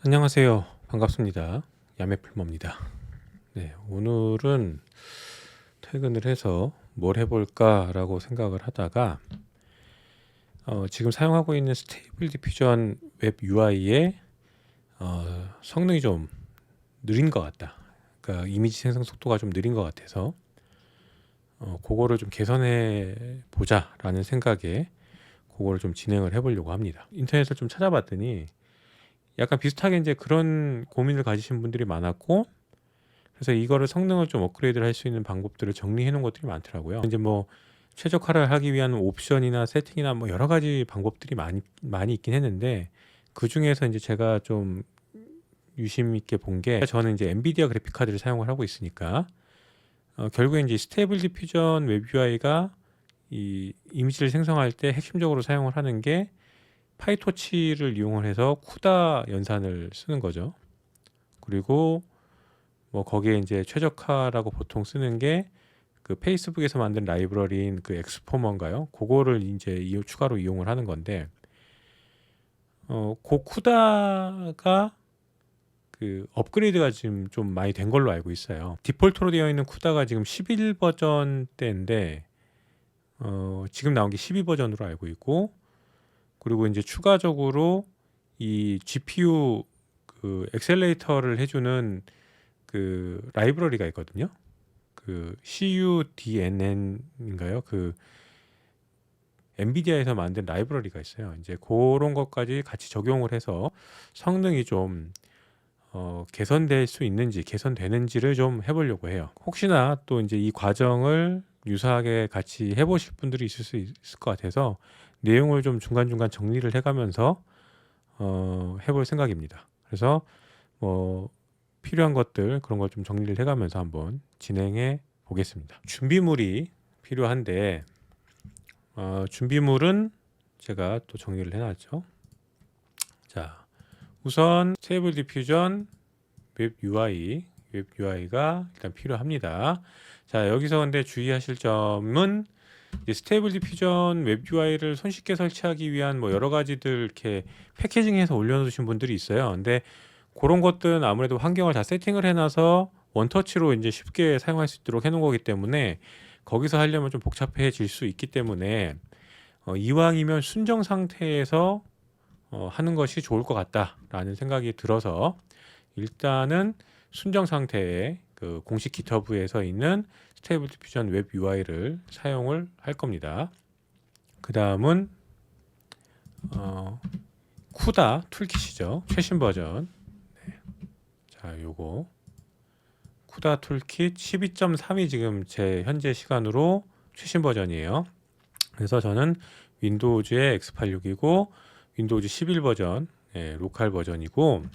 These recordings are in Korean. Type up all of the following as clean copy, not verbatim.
안녕하세요. 반갑습니다. 야매풀머입니다. 네, 오늘은 퇴근을 해서 뭘 해볼까라고 생각을 하다가 지금 사용하고 있는 스테이블 디퓨전 웹 UI의 성능이 좀 느린 것 같다. 그러니까 이미지 생성 속도가 좀 느린 것 같아서 그거를 좀 개선해 보자라는 생각에 그거를 좀 진행을 해보려고 합니다. 인터넷을 좀 찾아봤더니 약간 비슷하게 이제 그런 고민을 가지신 분들이 많았고, 그래서 이거를 성능을 좀 업그레이드를 할 수 있는 방법들을 정리해 놓은 것들이 많더라고요. 이제 뭐 최적화를 하기 위한 옵션이나 세팅이나 뭐 여러 가지 방법들이 많이 있긴 했는데, 그 중에서 이제 제가 좀 유심 있게 본 게, 저는 이제 엔비디아 그래픽 카드를 사용을 하고 있으니까 결국에 이제 스테이블 디퓨전 웹 UI가 이 이미지를 생성할 때 핵심적으로 사용을 하는 게 파이토치를 이용을 해서 쿠다 연산을 쓰는 거죠. 그리고 뭐 거기에 이제 최적화라고 보통 쓰는 게 그 페이스북에서 만든 라이브러리인 그 엑스포머인가요? 그거를 이제 추가로 이용을 하는 건데, 그 쿠다가 그 업그레이드가 지금 좀 많이 된 걸로 알고 있어요. 디폴트로 되어 있는 쿠다가 지금 11 버전대인데 지금 나온 게 12 버전으로 알고 있고, 그리고 이제 추가적으로 이 GPU 그 엑셀레이터를 해주는 그 라이브러리가 있거든요. 그 CUDNN인가요? 그 엔비디아에서 만든 라이브러리가 있어요. 이제 그런 것까지 같이 적용을 해서 성능이 좀 개선될 수 있는지, 개선되는지를 좀 해보려고 해요. 혹시나 또 이제 이 과정을 유사하게 같이 해보실 분들이 있을 수 있을 것 같아서 내용을 좀 중간중간 정리를 해가면서 해볼 생각입니다. 그래서 뭐 필요한 것들 그런 걸 좀 정리를 해가면서 한번 진행해 보겠습니다. 준비물이 필요한데 준비물은 제가 또 정리를 해놨죠. 자, 우선 스테이블 디퓨전 웹 UI가 일단 필요합니다. 자, 여기서 근데 주의하실 점은 스테이블 디퓨전 웹 UI를 손쉽게 설치하기 위한 뭐 여러 가지들 이렇게 패키징해서 올려놓으신 분들이 있어요. 근데 그런 것들은 아무래도 환경을 다 세팅을 해놔서 원터치로 이제 쉽게 사용할 수 있도록 해놓은 거기 때문에 거기서 하려면 좀 복잡해질 수 있기 때문에 이왕이면 순정 상태에서 하는 것이 좋을 것 같다라는 생각이 들어서 일단은 순정 상태의 그 공식 GitHub에서 있는 스테이블 디퓨전 웹 UI를 사용을 할 겁니다. 그 다음은 쿠다 툴킷이죠. 최신 버전. 네. 자, 요거 쿠다 툴킷 12.3이 지금 제 현재 시간으로 최신 버전이에요. 그래서 저는 윈도우즈의 X86이고 윈도우즈 11 버전, 로컬 버전이고,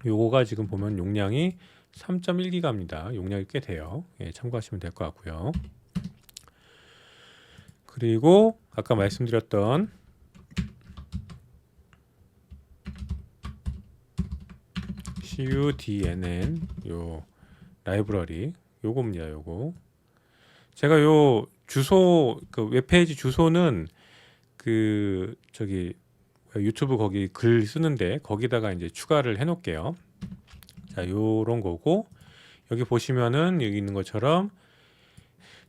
요거가 지금 보면 용량이 3.1기가입니다. 용량이 꽤 돼요. 참고하시면 될 것 같고요. 그리고 아까 말씀드렸던 CUDNN 요 라이브러리 요겁니다. 요거 제가 요 주소 그 웹페이지 주소는 그 저기 유튜브 거기 글 쓰는데 거기다가 이제 추가를 해 놓을게요. 자, 요런 거고, 여기 보시면은 여기 있는 것처럼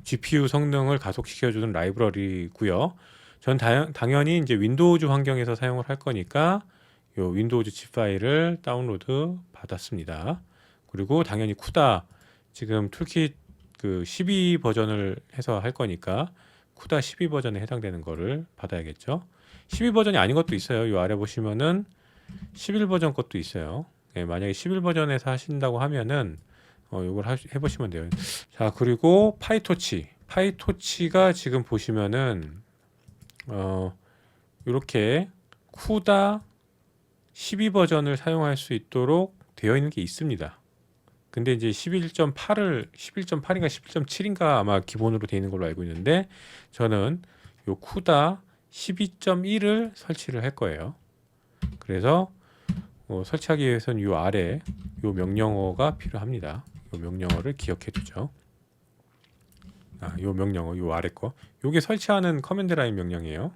GPU 성능을 가속시켜주는 라이브러리고요. 전 당연히 이제 윈도우즈 환경에서 사용을 할 거니까 요 윈도우즈 집 파일을 다운로드 받았습니다. 그리고 당연히 쿠다 지금 툴킷 그 12 버전을 해서 할 거니까 쿠다 12 버전에 해당되는 거를 받아야겠죠. 12 버전이 아닌 것도 있어요. 요 아래 보시면은 11 버전 것도 있어요. 만약에 11 버전에서 하신다고 하면은 요걸 해보시면 돼요. 자, 그리고 파이토치가 지금 보시면은 이렇게 쿠다 12 버전을 사용할 수 있도록 되어 있는 게 있습니다. 근데 이제 11.8인가 11.7인가 아마 기본으로 되어 있는 걸로 알고 있는데, 저는 요 쿠다 12.1을 설치를 할 거예요. 그래서 설치하기 위해서는 요 아래 요 명령어가 필요합니다. 요 명령어를 기억해 두죠. 요 명령어 요 아래 거 요게 설치하는 커맨드 라인 명령이에요.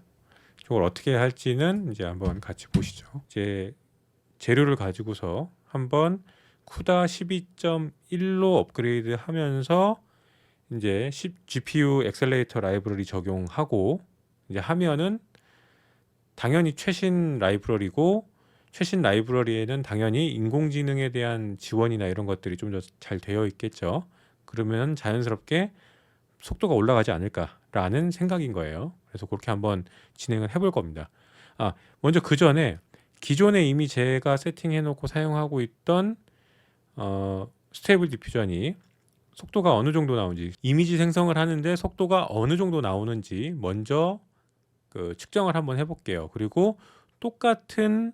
이걸 어떻게 할지는 이제 한번 같이 보시죠. 이제 재료를 가지고서 한번 쿠다 12.1로 업그레이드 하면서 이제 GPU 엑셀레이터 라이브러리 적용하고 이제 하면은 당연히 최신 라이브러리고, 최신 라이브러리에는 당연히 인공지능에 대한 지원이나 이런 것들이 좀 더 잘 되어 있겠죠. 그러면 자연스럽게 속도가 올라가지 않을까라는 생각인 거예요. 그래서 그렇게 한번 진행을 해볼 겁니다. 먼저 그 전에 기존에 이미 제가 세팅해 놓고 사용하고 있던 스테이블 디퓨전이 속도가 어느 정도 나오는지, 이미지 생성을 하는데 속도가 어느 정도 나오는지 먼저 측정을 한번 해볼게요. 그리고 똑같은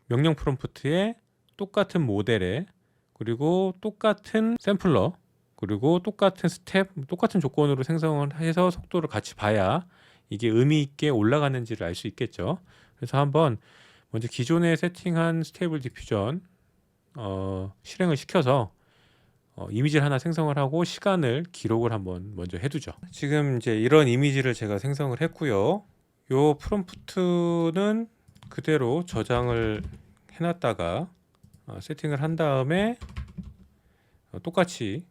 명령 프롬프트에 똑같은 모델에 그리고 똑같은 샘플러 그리고 똑같은 스텝, 똑같은 조건으로 생성을 해서 속도를 같이 봐야 이게 의미 있게 올라가는지를 알 수 있겠죠. 그래서 한번 먼저 기존에 세팅한 스테이블 디퓨전 실행을 시켜서 이미지를 하나 생성을 하고 시간을 기록을 한번 먼저 해두죠. 지금 이제 이런 이미지를 제가 생성을 했고요. 요 프롬프트는 그대로 저장을 해놨다가 세팅을 한 다음에 똑같이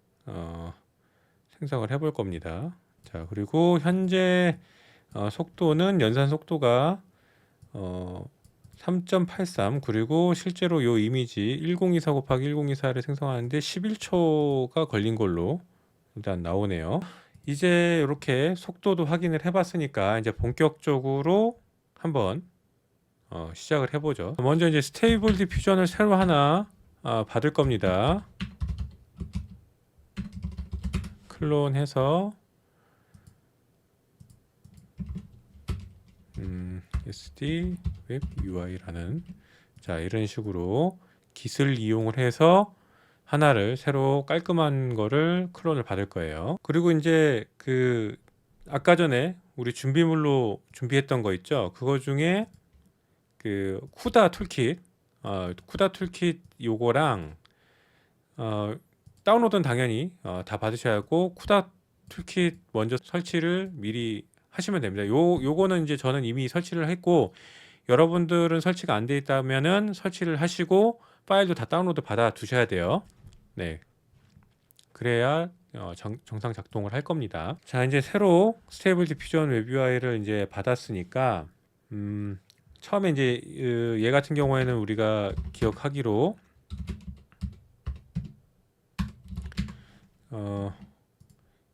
생성을 해볼 겁니다. 자, 그리고 현재 속도는 연산 속도가 3.83, 그리고 실제로 요 이미지 1024 곱하기 1024를 생성하는데 11초가 걸린 걸로 일단 나오네요. 이제 이렇게 속도도 확인을 해봤으니까 이제 본격적으로 한번 시작을 해보죠. 먼저 이제 스테이블 디퓨전을 새로 하나 받을 겁니다. 클론해서 SD 웹 UI라는, 자, 이런 식으로 깃을 이용을 해서 하나를 새로 깔끔한 거를 클론을 받을 거예요. 그리고 이제 아까 전에 우리 준비물로 준비했던 거 있죠? 그거 중에 쿠다 툴킷, 쿠다 툴킷 요거랑 다운로드는 당연히 다 받으셔야 하고, 쿠다 툴킷 먼저 설치를 미리 하시면 됩니다. 요거는 이제 저는 이미 설치를 했고, 여러분들은 설치가 안 돼 있다면은 설치를 하시고 파일도 다 다운로드 받아 두셔야 돼요. 네, 그래야 정상 작동을 할 겁니다. 자, 이제 새로 스테이블 디퓨전 웹 UI를 이제 받았으니까 처음에 이제 얘 같은 경우에는 우리가 기억하기로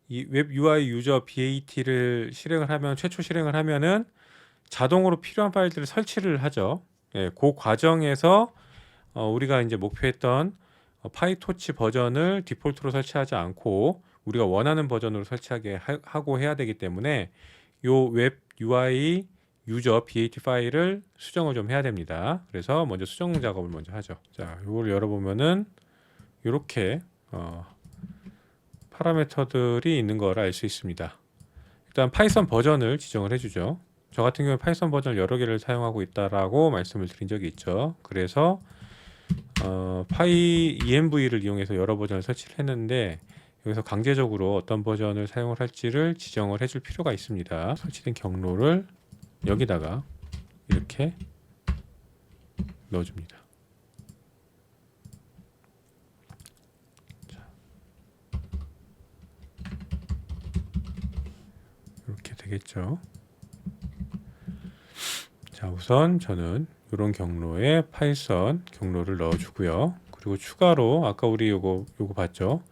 이 웹 UI 유저 BAT를 실행을 하면, 최초 실행을 하면은 자동으로 필요한 파일들을 설치를 하죠. 예, 그 과정에서 우리가 이제 목표했던 파이토치 버전을 디폴트로 설치하지 않고 우리가 원하는 버전으로 설치하게 하고 해야 되기 때문에 요 웹 UI 유저 BAT 파일을 수정을 좀 해야 됩니다. 그래서 먼저 수정 작업을 먼저 하죠. 자, 이걸 열어보면은 이렇게 파라미터들이 있는 걸 알 수 있습니다. 일단 파이썬 버전을 지정을 해주죠. 저 같은 경우에 파이썬 버전을 여러 개를 사용하고 있다라고 말씀을 드린 적이 있죠. 그래서 파이 env를 이용해서 여러 버전을 설치를 했는데, 여기서 강제적으로 어떤 버전을 사용을 할지를 지정을 해줄 필요가 있습니다. 설치된 경로를 여기다가 이렇게 넣어줍니다. 이렇게 되겠죠. 자, 우선 저는 이런 경로에 파이썬 경로를 넣어주고요. 그리고 추가로 아까 우리 요거 봤죠?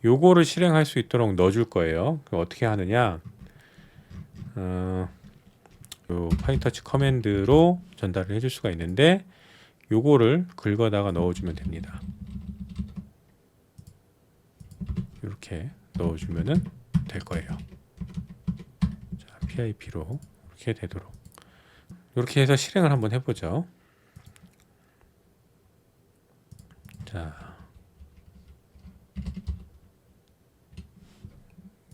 요거를 실행할 수 있도록 넣어줄 거예요. 그럼 어떻게 하느냐? 요 파이터치 커맨드로 전달을 해줄 수가 있는데, 요거를 긁어다가 넣어주면 됩니다. 이렇게 넣어주면은 될 거예요. 자, PIP로 이렇게 되도록. 이렇게 해서 실행을 한번 해보죠. 자,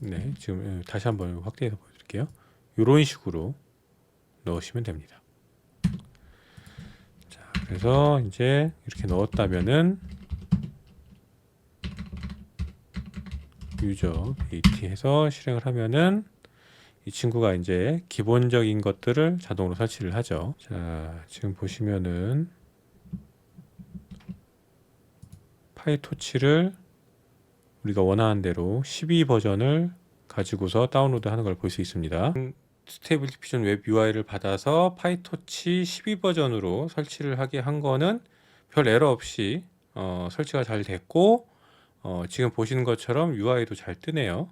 네, 지금 다시 한번 확대해서 보여드릴게요. 이런 식으로 넣으시면 됩니다. 자, 그래서 이제 이렇게 넣었다면은 유저 BAT 해서 실행을 하면은 이 친구가 이제 기본적인 것들을 자동으로 설치를 하죠. 자, 지금 보시면은 파이토치를 우리가 원하는 대로 12 버전을 가지고서 다운로드 하는 걸 볼 수 있습니다. 스테이블 디퓨전 웹 UI를 받아서 파이토치 12 버전으로 설치를 하게 한 거는 별 에러 없이 설치가 잘 됐고 지금 보시는 것처럼 UI도 잘 뜨네요.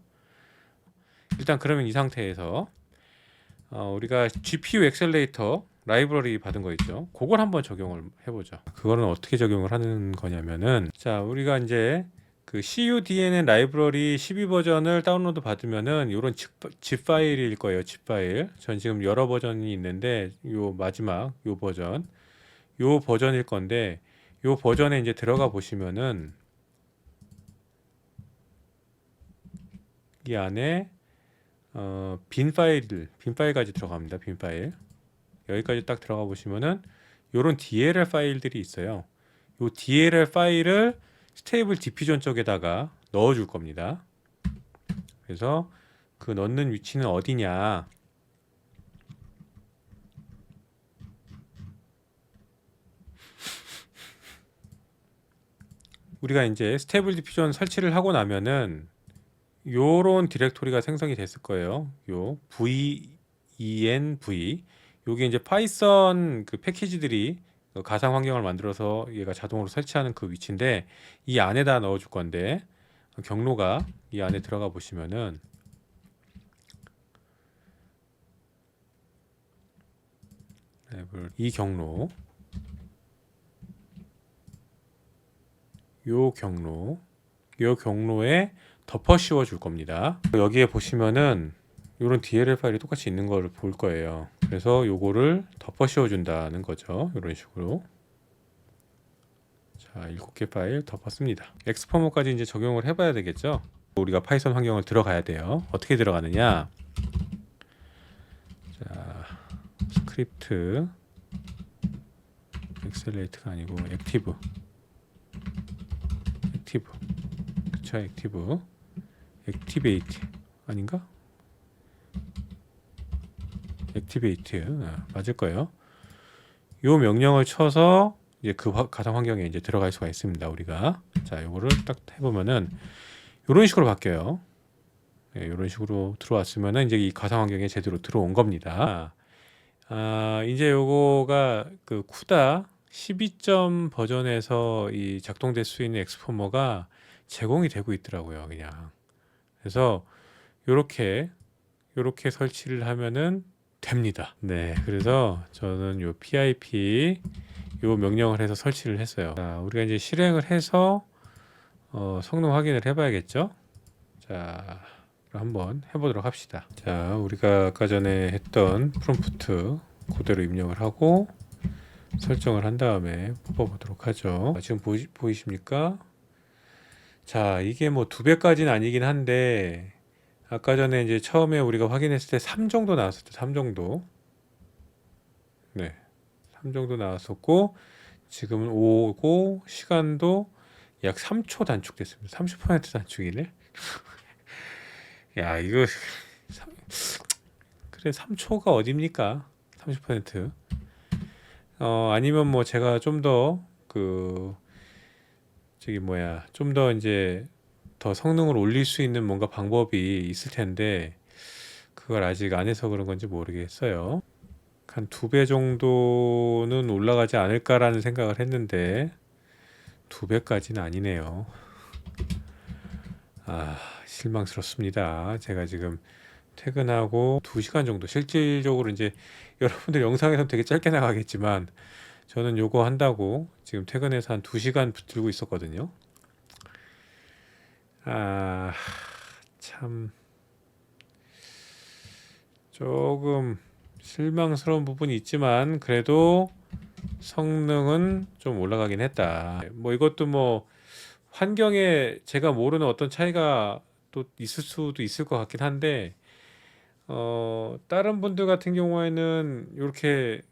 일단 그러면 이 상태에서 우리가 GPU 엑셀레이터 라이브러리 받은 거 있죠. 그걸 한번 적용을 해보죠. 그거는 어떻게 적용을 하는 거냐면은, 자, 우리가 이제 그 CUDNN 라이브러리 12 버전을 다운로드 받으면은 이런 zip 파일일 거예요. zip 파일. 전 지금 여러 버전이 있는데 요 마지막 요 버전일 건데, 요 버전에 이제 들어가 보시면은 이 안에 빈 파일까지 들어갑니다. 빈 파일. 여기까지 딱 들어가 보시면은 요런 DLL 파일들이 있어요. 요 DLL 파일을 스테이블 디퓨전 쪽에다가 넣어 줄 겁니다. 그래서 그 넣는 위치는 어디냐? 우리가 이제 스테이블 디퓨전 설치를 하고 나면은 요런 디렉토리가 생성이 됐을 거예요. 요 venv 요게 이제 파이썬 그 패키지들이 가상 환경을 만들어서 얘가 자동으로 설치하는 그 위치인데, 이 안에다 넣어 줄 건데, 경로가 이 안에 들어가 보시면은 이 경로, 요 경로에 덮어 씌워 줄 겁니다. 여기에 보시면은 이런 DLL 파일이 똑같이 있는 걸 볼 거예요. 그래서 요거를 덮어 씌워 준다는 거죠. 이런 식으로. 자, 7개 파일 덮었습니다. 엑스포머까지 이제 적용을 해봐야 되겠죠. 우리가 파이썬 환경을 들어가야 돼요. 어떻게 들어가느냐? 자, 스크립트 엑셀레이트가 아니고 액티브, 그쵸? 액티베이트 아닌가? 액티베이트 맞을 거예요. 요 명령을 쳐서 이제 그 가상 환경에 이제 들어갈 수가 있습니다. 우리가 자, 요거를 딱 해보면은 요런 식으로 바뀌어요. 네, 요런 식으로 들어왔으면은 이제 이 가상 환경에 제대로 들어온 겁니다. 이제 요거가 그 쿠다 12점 버전에서 이 작동될 수 있는 엑스포머가 제공이 되고 있더라고요. 그냥 그래서 요렇게 설치를 하면은 됩니다. 네, 그래서 저는 요 pip 요 명령을 해서 설치를 했어요. 자, 우리가 이제 실행을 해서 성능 확인을 해봐야겠죠. 자, 한번 해보도록 합시다. 자, 우리가 아까 전에 했던 프롬프트 그대로 입력을 하고 설정을 한 다음에 뽑아보도록 하죠. 지금 보이십니까? 자, 이게 뭐 2배까지는 아니긴 한데, 아까 전에 이제 처음에 우리가 확인했을 때 3 정도 나왔었죠. 3 정도. 네. 3 정도 나왔었고, 지금은 5고, 시간도 약 3초 단축됐습니다. 30% 단축이네. 야, 이거, 그래, 3초가 어딥니까? 30%. 아니면 뭐 제가 좀 더, 좀 더 이제 더 성능을 올릴 수 있는 뭔가 방법이 있을 텐데, 그걸 아직 안 해서 그런 건지 모르겠어요. 한 2배 정도는 올라가지 않을까라는 생각을 했는데 2배까지는 아니네요. 실망스럽습니다. 제가 지금 퇴근하고 2시간 정도, 실질적으로 이제 여러분들 영상에서는 되게 짧게 나가겠지만 저는 요거 한다고 지금 퇴근해서 한 2시간 붙들고 있었거든요. 참 조금 실망스러운 부분이 있지만 그래도 성능은 좀 올라가긴 했다. 뭐 이것도 뭐 환경에 제가 모르는 어떤 차이가 또 있을 수도 있을 것 같긴 한데, 다른 분들 같은 경우에는 이렇게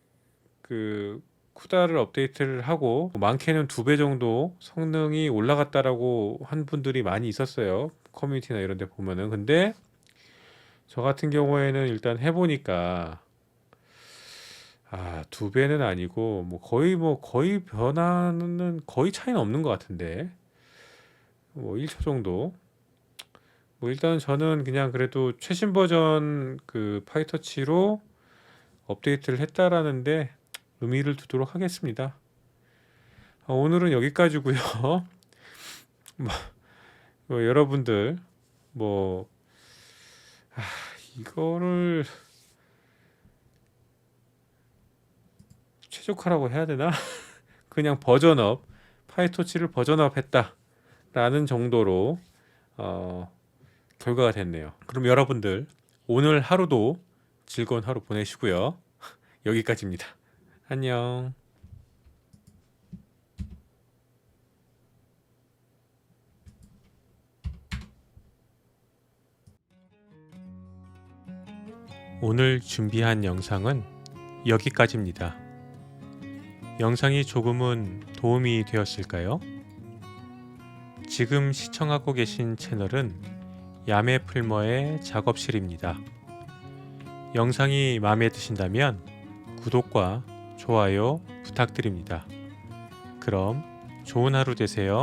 그 쿠다를 업데이트를 하고 많게는 2배 정도 성능이 올라갔다라고 한 분들이 많이 있었어요. 커뮤니티나 이런 데 보면은. 근데 저 같은 경우에는 일단 해보니까 2배는 아니고 거의 변화는 거의 차이는 없는 것 같은데, 뭐 1초 정도. 뭐 일단 저는 그냥 그래도 최신 버전 그 파이터치로 업데이트를 했다라는데 의미를 두도록 하겠습니다. 오늘은 여기까지고요. 뭐, 여러분들 뭐 이거를 최적화라고 해야 되나? 그냥 버전업, 파이터치를 버전업 했다라는 정도로 결과가 됐네요. 그럼 여러분들 오늘 하루도 즐거운 하루 보내시고요. 여기까지입니다. 안녕. 오늘 준비한 영상은 여기까지입니다. 영상이 조금은 도움이 되었을까요? 지금 시청하고 계신 채널은 야매풀머의 작업실입니다. 영상이 마음에 드신다면 구독과 좋아요 부탁드립니다. 그럼 좋은 하루 되세요.